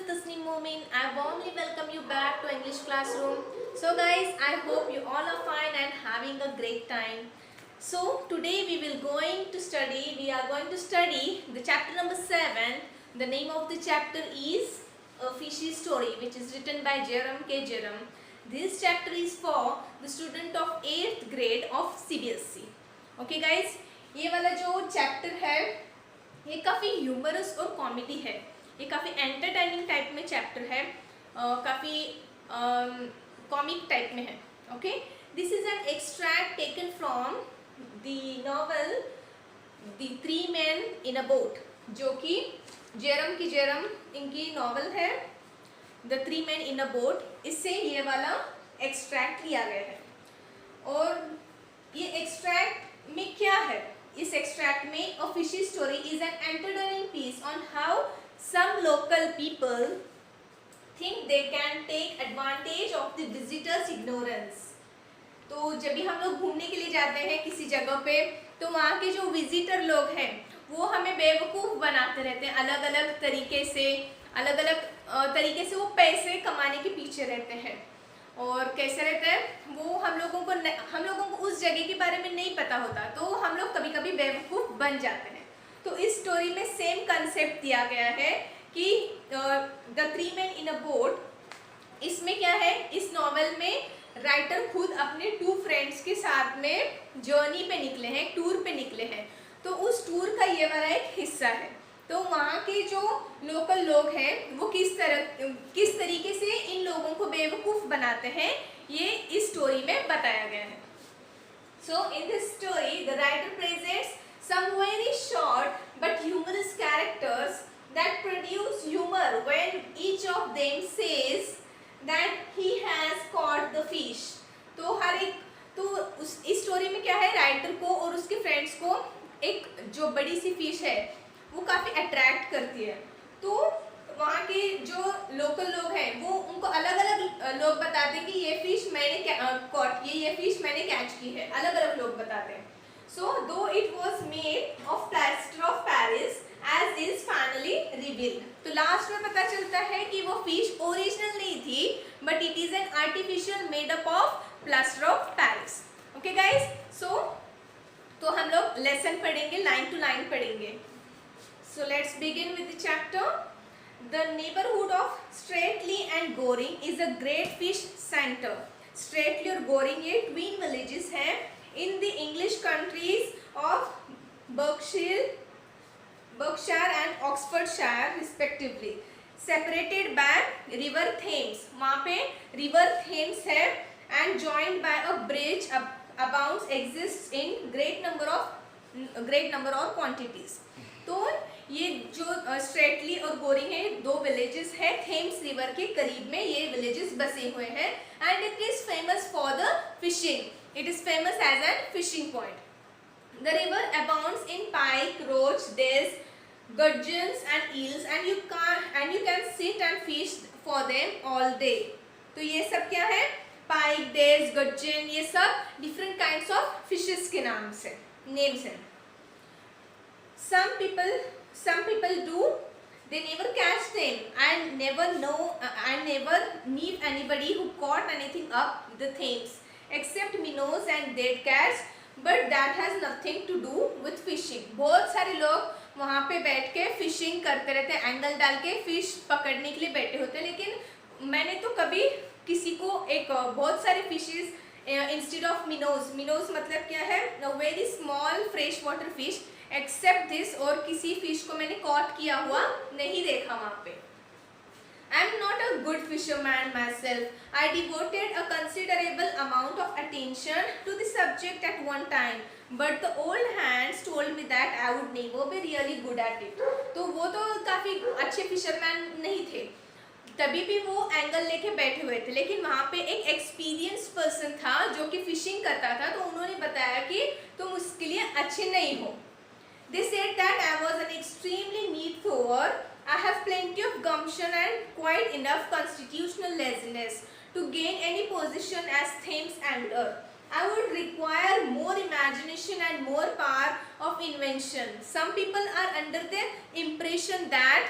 Tasneem Momin. I warmly welcome you back to English classroom. So guys, I hope you all are fine and having a great time. So today we are going to study the chapter number 7. The name of the chapter is A Fishy Story, which is written by Jerome K. Jerome. This chapter is for the student of 8th grade of CBSE. Okay guys, ये वाला जो chapter है ये काफ़ी humerus और comedy है. ये काफ़ी एंटरटेनिंग टाइप में चैप्टर है, काफ़ी कॉमिक टाइप में है. Okay, this is an extract taken from the novel the three man in a boat, जो कि जेरम इनकी नॉवल है the three man in a boat. इससे ये वाला एक्सट्रैक्ट लिया गया है. और ये एक्सट्रैक्ट में क्या है? इस एक्सट्रैक्ट में a fishy story is an entertaining piece on how some local people think they can take advantage of the visitors ignorance. तो जब भी हम लोग घूमने के लिए जाते हैं किसी जगह पे, तो वहाँ के जो विजिटर लोग हैं वो हमें बेवकूफ़ बनाते रहते हैं. अलग अलग तरीके से वो पैसे कमाने के पीछे रहते हैं. और कैसे रहते हैं वो हम लोगों को उस जगह के बारे में नहीं पता होता, तो हम लोग कभी कभी बेवकूफ़ बन जाते हैं. तो इस स्टोरी में सेम कंसेप्ट दिया गया है कि the three man in a boat. इसमें क्या है, इस नॉवेल में राइटर खुद अपने 2 फ्रेंड्स के साथ में जर्नी पे निकले हैं, टूर पे निकले हैं. तो उस टूर का ये वाला एक हिस्सा है. तो वहाँ के जो लोकल लोग हैं वो किस तरीके से इन लोगों को बेवकूफ़ बनाते हैं, ये इस स्टोरी में बताया गया है. So in this story the writer presents some very short but humorous characters that produce humor when each of them says that he has caught the fish. इस स्टोरी में क्या है, राइटर को और उसके फ्रेंड्स को एक जो बड़ी सी फिश है वो काफ़ी अट्रैक्ट करती है. तो वहाँ के जो लोकल लोग हैं वो उनको अलग अलग लोग बताते हैं कि ये फिश मैंने कॉट की, ये फिश मैंने कैच की है. अलग अलग लोग बताते हैं. So though it was made of plaster of Paris, as is finally revealed. तो लास्ट में पता चलता है कि वो फिश ओरिजिनल नहीं थी, but it is an artificial made up of plaster of Paris. Okay guys, तो हम लोग लेसन पढ़ेंगे, लाइन टू लाइन पढ़ेंगे. So let's begin with the chapter. The neighborhood of Strately and Goring is a great fish center. Strately और Goring ये twin villages हैं in the English countries of Berkshire and Oxfordshire respectively, separated by river Thames. वहाँ पे river Thames है and joined by a bridge abounds exists in great number of quantities. तो ये जो straightly और Goering है, 2 villages है थेम्स रिवर के करीब में ये विलेजेस बसे हुए हैं. And it is famous for the fishing. It is famous as a fishing point. The river abounds in pike, roach, dace, gudgeons and eels, and you can sit and fish for them all day. तो ये सब क्या है, pike, dace, gudgeon, ये सब different kinds of fishes के names हैं. Some people do. They never catch them and never meet anybody who caught anything up the Thames, except minnows and dead cats, but that has nothing to do with fishing. बहुत सारे लोग वहाँ पे बैठ के fishing करते रहते हैं, एंगल डाल के फिश पकड़ने के लिए बैठे होते हैं. लेकिन मैंने तो कभी किसी को बहुत सारे फिशेस इंस्टेड ऑफ मिनोज मतलब क्या है, very small fresh water fish except this, और किसी फिश को मैंने कॉट किया हुआ नहीं देखा वहाँ पे. I am not a good fisherman myself. I devoted a considerable amount of attention to the subject at one time, but the old hands told me that I would never be really good at it. तो वो तो काफ़ी अच्छे fisherman नहीं थे, तभी भी वो एंगल लेके बैठे हुए थे. लेकिन वहाँ पे एक एक्सपीरियंस पर्सन था जो कि फिशिंग करता था, तो उन्होंने बताया कि तुम उसके लिए अच्छे नहीं हो. They said that I was an extremely neat thrower. I have plenty of gumption and quite enough constitutional laziness to gain any position as Thames angler. I would require more imagination and more power of invention. Some people are under the impression that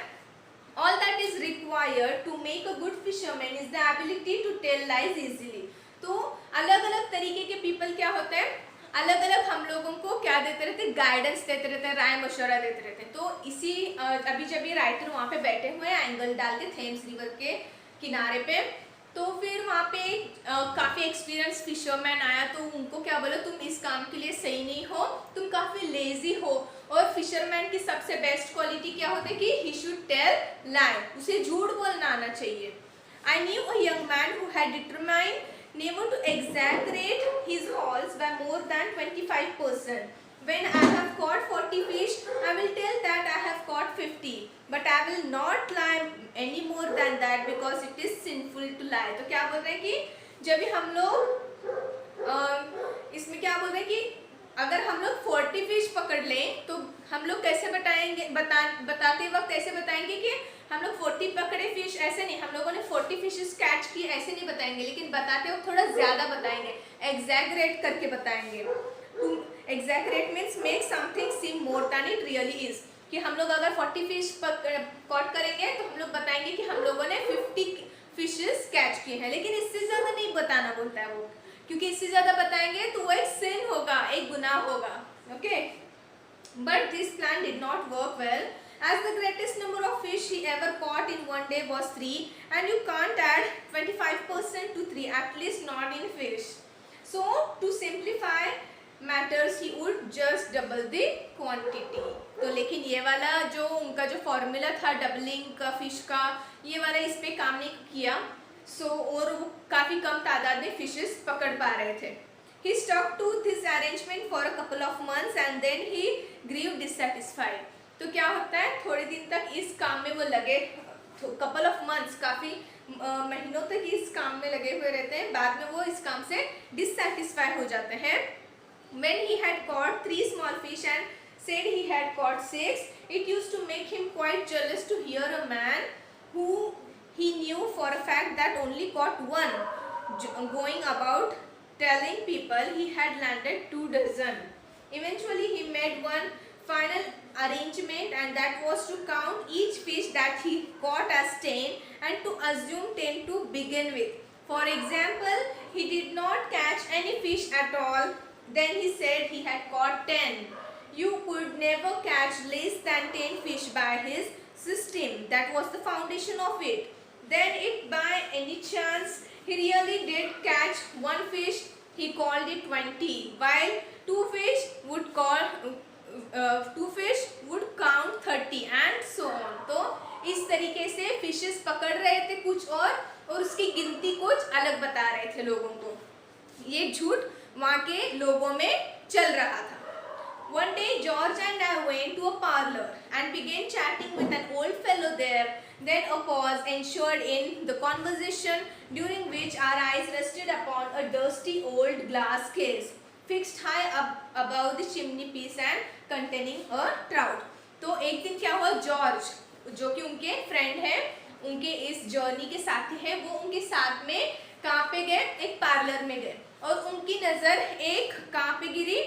all that is required required to make a good fisherman is the ability to tell lies easily. तो अलग अलग तरीके के people क्या होते हैं, अलग अलग हम लोगों को क्या देते रहते, गाइडेंस देते रहते हैं, राय मशवरा देते रहते हैं। तो इसी अभी जब ये राइटर वहाँ पे बैठे हुए हैं एंगल डाल के थेम्स रिवर के किनारे पे, तो फिर वहाँ पे काफ़ी एक्सपीरियंस फिशरमैन आया, तो उनको क्या बोला, तुम इस काम के लिए सही नहीं हो, तुम काफ़ी लेजी हो। और फिशरमैन की सबसे बेस्ट क्वालिटी क्या होती है कि ही शुड टेल लाई, उसे झूठ बोलना आना चाहिए। I knew a young man who had determined never to exaggerate his hauls by more than 25%. When I have caught 40 fish, I will tell that I have caught 50, but I will not lie any more than that because it is sinful to lie. तो क्या बोल रहे हैं कि जब भी हम लोग इसमें क्या बोल रहे हैं कि अगर हम लोग 40 फिश पकड़ लें तो हम लोग कैसे बताएंगे, बताते वक्त ऐसे बताएंगे कि हम लोग 40 पकड़े फिश, ऐसे नहीं, हम लोगों ने 40 फिशेस कैच किए ऐसे नहीं बताएंगे, लेकिन बताते वक्त थोड़ा ज़्यादा बताएंगे, एग्जैगरेट करके बताएंगे। Exaggerate means make something seem more than it really is, कि हम लोग अगर 40 फिश कॉट करेंगे तो हम लोग बताएंगे कि हम लोगों ने 50 फिशेस कैच किए हैं, लेकिन इससे ज़्यादा नहीं बताना बोलता है वो, क्योंकि इससे ज़्यादा बताएंगे तो वो एक सिन होगा, एक गुनाह होगा। Okay, but this plan did not work well, as the greatest number of fish he ever caught in one day was 3, and you can't add 25% to 3, at least not in fish. So to simplify matters he would just double the quantity. तो लेकिन ये वाला जो उनका जो formula था doubling का fish का, ये वाला इस पे काम नहीं किया। और वो काफ़ी कम तादाद में फिशेस पकड़ पा रहे थे। He stuck to this arrangement for a couple of months and then he grew dissatisfied. तो क्या होता है, थोड़े दिन तक इस काम में वो लगे, कपल ऑफ मंथ्स, काफ़ी महीनों तक इस काम में लगे हुए रहते हैं, बाद में वो इस काम से डिससेटिस्फाई हो जाते हैं। When he had caught 3 small fish and said he had caught 6, it used to make him quite jealous to hear a man who he knew for a fact that only caught 1 going about telling people he had landed 2 dozen. Eventually he made one final arrangement, and that was to count each fish that he caught as 10 and to assume 10 to begin with. For example, he did not catch any fish at all, then he said he had caught 10. You could never catch less than 10 fish by his system. That was the foundation of it. Then if by any chance he really did catch 1 fish, he called it 20, while 2 fish would count 30 and so on. तो इस तरीके से fishes पकड़ रहे थे कुछ और उसकी गिनती कुछ अलग बता रहे थे लोगों को। ये झूठ वहाँ के लोगों में चल रहा था। One day George and I went to a parlor and began chatting with an old fellow there. Then a pause ensued in the conversation, during which our eyes rested upon a dusty old glass case fixed high up above the chimney piece and containing a trout. तो एक दिन क्या हुआ, George जो कि उनके friend है, उनके इस जर्नी के साथी है, वो उनके साथ में कहाँ पे गए, एक पार्लर में गए, और उनकी नज़र एक कहाँ पे गिरी,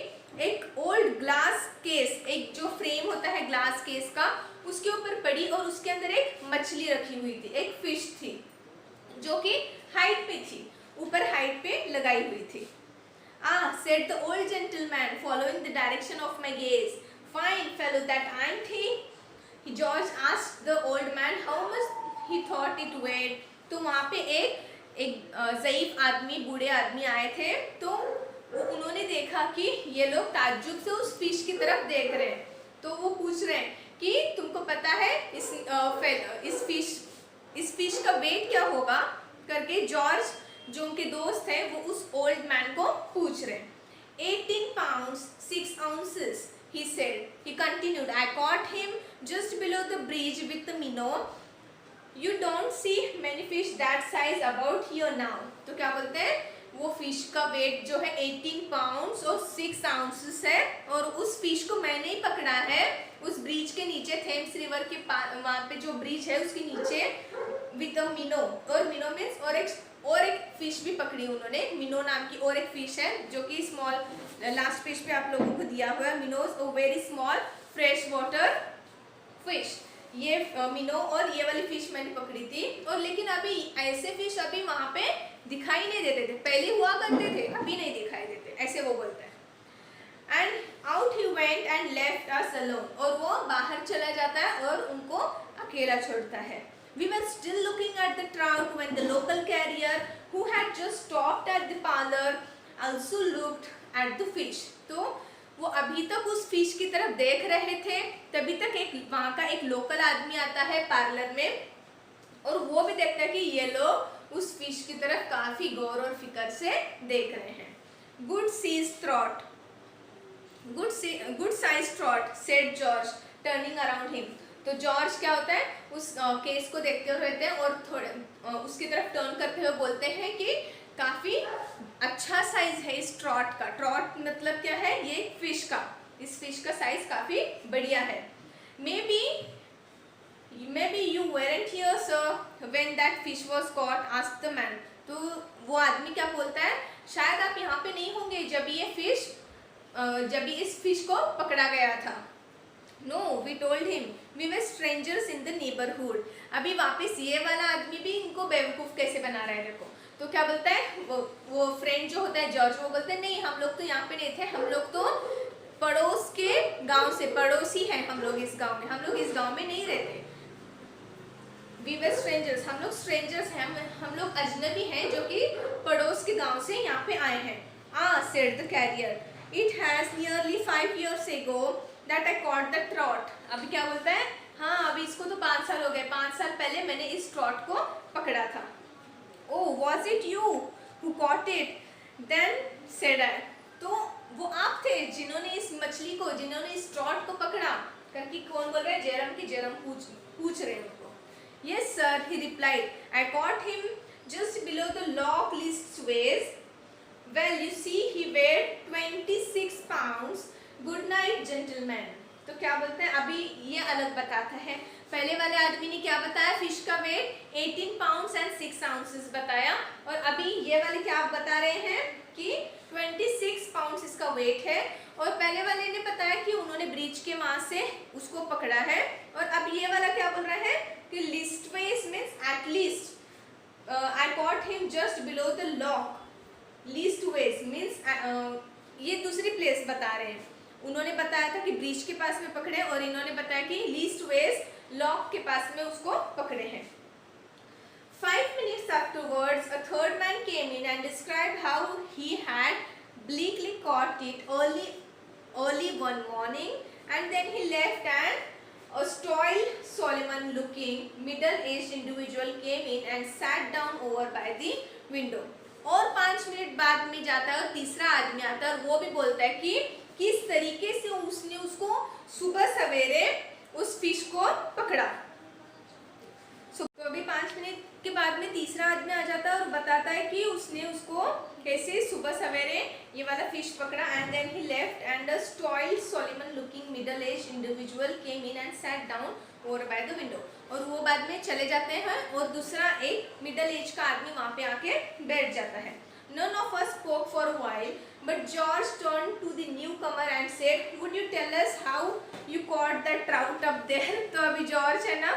एक ओल्ड ग्लास केस, एक जो फ्रेम होता है ग्लास केस का, उसके ऊपर पड़ी, और उसके अंदर एक मछली रखी हुई थी, एक फिश थी जो कि हाइट पे थी, ऊपर हाइट पे लगाई हुई थी। Ah, said the old gentleman, following the direction of my gaze. Fine fellow that ain't he? George asked the old man how much he thought it weighed. तो वहाँ पे एक ज़ईफ आदमी, बूढ़े आदमी आए थे, तो उन्होंने देखा कि ये लोग ताज्जुब से उस फिश की तरफ देख रहे हैं, तो वो पूछ रहे हैं कि तुमको पता है इस फिश का वेट क्या होगा करके जॉर्ज जो उनके दोस्त हैं वो उस ओल्ड मैन को पूछ रहे हैं। 18 pounds 6 ounces, he said. He continued, I caught him just below the bridge with the minnow. You don't see many fish that size about here now. तो क्या बोलते हैं, वो फिश का वेट जो है 18 pounds और 6 ounces है, और उस फिश को मैंने ही पकड़ा है उस ब्रिज के नीचे, थेम्स रिवर के वहाँ पे जो ब्रिज है उसके नीचे, विद अ मिनो, और मिनो मीन्स और एक फिश भी पकड़ी उन्होंने, मिनो नाम की और एक फिश है जो कि स्मॉल, लास्ट पेज पे आप लोगों को दिया हुआ है, minnows oh very small fresh water fish. ये मिनो और ये वाली फिश मैंने पकड़ी थी, और लेकिन अभी ऐसे फिश अभी वहां पे दिखाई नहीं देते थे, पहले हुआ करते थे अभी नहीं दिखाई देते, ऐसे वो बोलते हैं। And out he went and left us alone, और वो बाहर चला जाता है और उनको अकेला छोड़ता है। We were still looking at the trout when the local carrier who had just stopped at the parlor also looked at the fish. तो वो अभी तक उस फिश की तरफ देख रहे थे, तभी तक एक वहाँ का एक लोकल आदमी आता है पार्लर में, और वो भी देखता है कि ये लोग उस फिश की तरफ काफी गौर और फिक्र से देख रहे हैं। Good sees trot, good size trot said George turning around him. तो जॉर्ज क्या होता है, उस केस को देखते हुए रहते हैं और थोड़े उसकी तरफ टर्न करते हुए बोलते हैं कि काफी अच्छा साइज है इस ट्रॉट का। ट्रॉट मतलब क्या है, ये फिश का, इस फिश का साइज काफी बढ़िया है। May be you weren't here sir when that fish was caught, asked the man. तो वो आदमी क्या बोलता है, शायद आप यहाँ पे नहीं होंगे जब ये इस फिश को पकड़ा गया था। No, we told him we were strangers in the neighborhood. अभी वापस ये वाला आदमी भी इनको बेवकूफ कैसे बना रहा है देखो। तो क्या बोलता है वो फ्रेंड जो होता है जॉर्ज, वो बोलते हैं नहीं हम लोग तो यहाँ पे नहीं थे, हम लोग तो पड़ोस के गांव से, पड़ोसी हैं हम लोग इस गांव में, हम लोग इस गांव में नहीं रहते। We were strangers, हम लोग strangers हैं, हम लोग अजनबी हैं जो कि पड़ोस के गांव से यहाँ पे आए हैं। said the carrier, it has nearly 5 years ago that I caught the trout. अभी क्या बोलता है, हाँ अभी इसको तो 5 साल हो गए, 5 साल पहले मैंने इस ट्रॉट को पकड़ा था। Oh, was it you who caught it? Then said I. तो वो आप थे जिन्होंने इस मछली को, जिन्होंने इस ट्रॉट को पकड़ा, करके कौन बोल रहे हैं, जेरम की जेरम पूछ रहे हैं उनको। Yes sir, he replied. I caught him just below the lock list ways. Well, you see, he weighed 26 pounds. Good night, gentlemen. तो क्या बोलते हैं, अभी ये अलग बताता है। पहले वाले आदमी ने क्या बताया, फिश का वेट 18 पाउंड्स एंड 6 आउंसेस बताया, और अभी ये वाले क्या आप बता रहे हैं कि 26 पाउंड्स इसका वेट है। और पहले वाले ने बताया कि उन्होंने ब्रिज के वहां से उसको पकड़ा है, और अब ये वाला क्या बोल रहा है कि leastways means at least I caught him just below the lock. Leastways means ये दूसरी प्लेस बता रहे हैं। उन्होंने बताया था कि ब्रिज के पास में पकड़े, और इन्होंने बताया कि लीस्टवेज लॉक के पास में उसको पकड़े हैं। 5 minutes afterwards, a third man came in and described how he had bleakly caught it early one morning, and then he left, and a stolid, Solomon-looking, middle-aged individual came in and sat down over by the window. और 5 minute बाद में जाता है और तीसरा आदमी आता है, और वो भी बोलता है कि किस तरीके से उसने उसको सुबह सवेरे उस फिश को पकड़ा। तो अभी 5 मिनट के बाद में तीसरा आदमी आ जाता है और बताता है कि उसने उसको कैसे सुबह सवेरे ये वाला फिश पकड़ा। And then he left and a stolid solemn looking middle age individual came in and sat down over by the window. और वो बाद में चले जाते हैं और दूसरा एक मिडल एज का आदमी वहाँ पे आके बैठ जाता है। None of us spoke for a while, but George turned to the newcomer and said, "Would you tell us how you caught that trout up there?" तो अभी जॉर्ज है ना,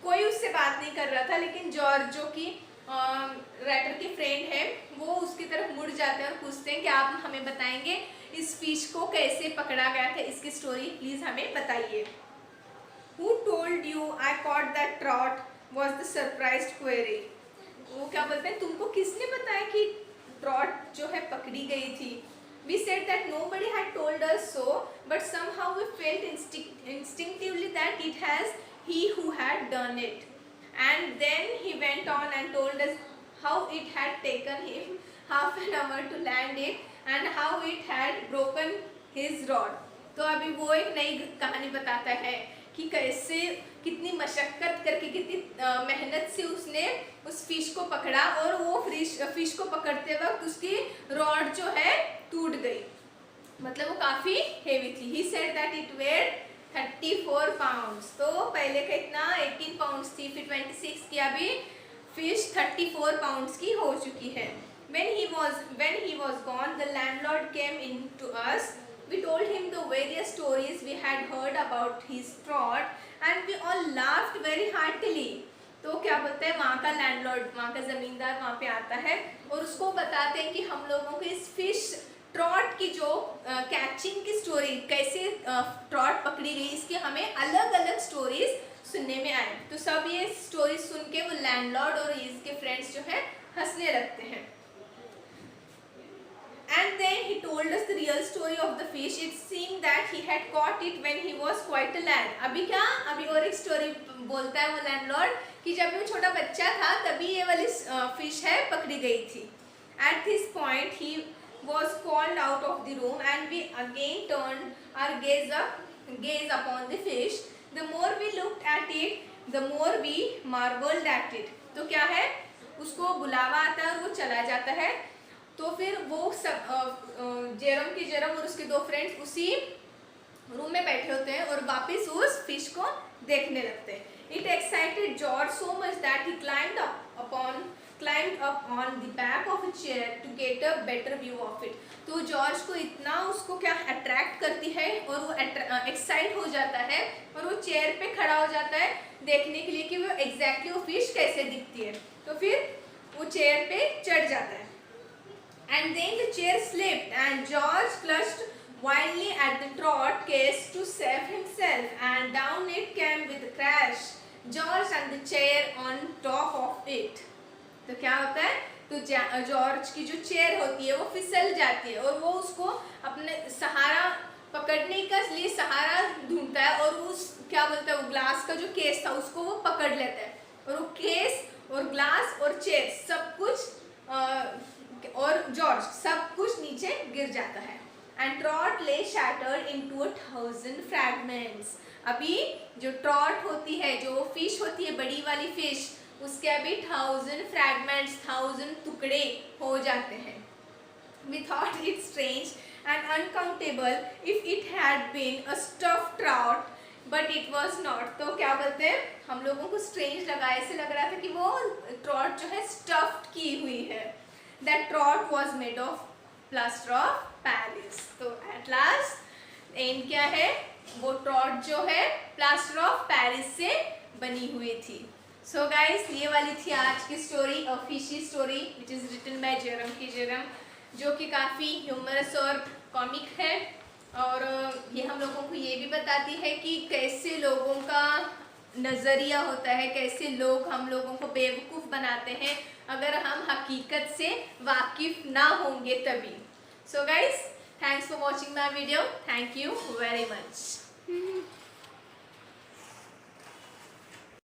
कोई उससे बात नहीं कर रहा था, लेकिन जॉर्ज जो कि राइटर के फ्रेंड है, वो उसकी तरफ मुड़ जाते हैं और पूछते हैं कि आप हमें बताएंगे इस फिश को कैसे पकड़ा गया था, इसकी स्टोरी प्लीज हमें बताइए। Who told you I caught that trout? Was the surprised query. वो क्या बोलते हैं, तुमको किसने बताया कि ट्रॉट जो है पकड़ी गई थी? We said that nobody had told us so, but somehow we felt instinctively that it has he who had done it. And then he went on and told us how it had taken him half an hour to land it and how it had broken his rod. तो अभी वो एक नई कहानी बताता है कि कैसे कितनी मशक्कत करके, कितनी मेहनत से उसने उस फिश को पकड़ा, और वो फिश को पकड़ते वक्त उसकी रॉड जो है टूट गई, मतलब वो काफ़ी हेवी थी। He said that it weighed 34 pounds. तो पहले का इतना 18 पाउंड्स थी, फिर 26 की, अभी फिश 34 पाउंड्स की हो चुकी है। When he was gone, the landlord came in to us. We told him the various stories we had heard about his trot and we all laughed very heartily. तो क्या बोलते हैं, वहाँ का लैंडलॉर्ड, वहाँ का ज़मींदार वहाँ पे आता है और उसको बताते हैं कि हम लोगों को इस फिश ट्रॉट की जो कैचिंग की स्टोरी, कैसे ट्रॉट पकड़ी गई, इसके हमें अलग अलग स्टोरीज सुनने में आए। तो सब ये स्टोरी सुन के वो लैंडलॉर्ड और इसके फ्रेंड्स जो हैं हंसने लगते हैं। And then he told us the real story of the fish. It seemed that he had caught it when he was quite a lad. अभी क्या, अभी और एक स्टोरी बोलता है वो लैंडलॉर्ड कि जब वो छोटा बच्चा था तभी ये वाली फिश है पकड़ी गई थी। At this point he was called out of the room and we again turned our gaze upon the fish. The more we looked at it, the more we marveled at it. तो क्या है, उसको बुलावा आता है और वो चला जाता है। तो फिर वो सब जेरम और उसके दो फ्रेंड्स उसी रूम में बैठे होते हैं और वापस उस फिश को देखने लगते हैं। It excited George so much that he climbed up on the back of a chair to get a better view of it. तो जॉर्ज को इतना उसको क्या अट्रैक्ट करती है और वो एक्साइट हो जाता है और वो चेयर पे खड़ा हो जाता है देखने के लिए कि वो एग्जैक्टली वो फिश कैसे दिखती है। तो फिर वो चेयर पे चढ़ जाता है। And then the chair slipped and George clutched wildly at the trot case to save himself and down it came with a crash, George and the chair on top of it. तो क्या होता है, तो George की जो chair होती है वो फिसल जाती है और वो उसको अपने सहारा पकड़ने का लिए सहारा ढूंढता है और उस क्या बोलता है वो ग्लास का जो केस था उसको वो पकड़ लेता है और वो केस और ग्लास और चेयर सब कुछ और जॉर्ज सब कुछ नीचे गिर जाता है। एंड ट्रॉट ले शैटर्ड इनटू 1000 फ्रैगमेंट्स। अभी जो ट्रॉट होती है, जो फिश होती है बड़ी वाली फिश, उसके अभी 1000 फ्रैगमेंट्स 1000 टुकड़े हो जाते हैं। We thought it strange and uncountable if it had been a stuffed trout, but it was not. तो क्या बोलते हैं, हम लोगों को स्ट्रेंज लगा, ऐसे लग रहा था कि वो ट्रॉट जो है स्टफ्ड की हुई है। That trot was made of plaster of Paris. तो at last एंड क्या है, वो ट्रॉट जो है प्लास्टर ऑफ पेरिस से बनी हुई थी। सो गाइस, ये वाली थी आज की story, a fishy story which is written by Jerome, जो कि काफ़ी ह्यूमरस और कॉमिक है और ये हम लोगों को ये भी बताती है कि कैसे लोगों का नज़रिया होता है, कैसे लोग हम लोगों को बेवकूफ़ बनाते हैं अगर हम हकीकत से वाकिफ़ ना होंगे तभी। So guys, thanks for watching my video, thank you very much.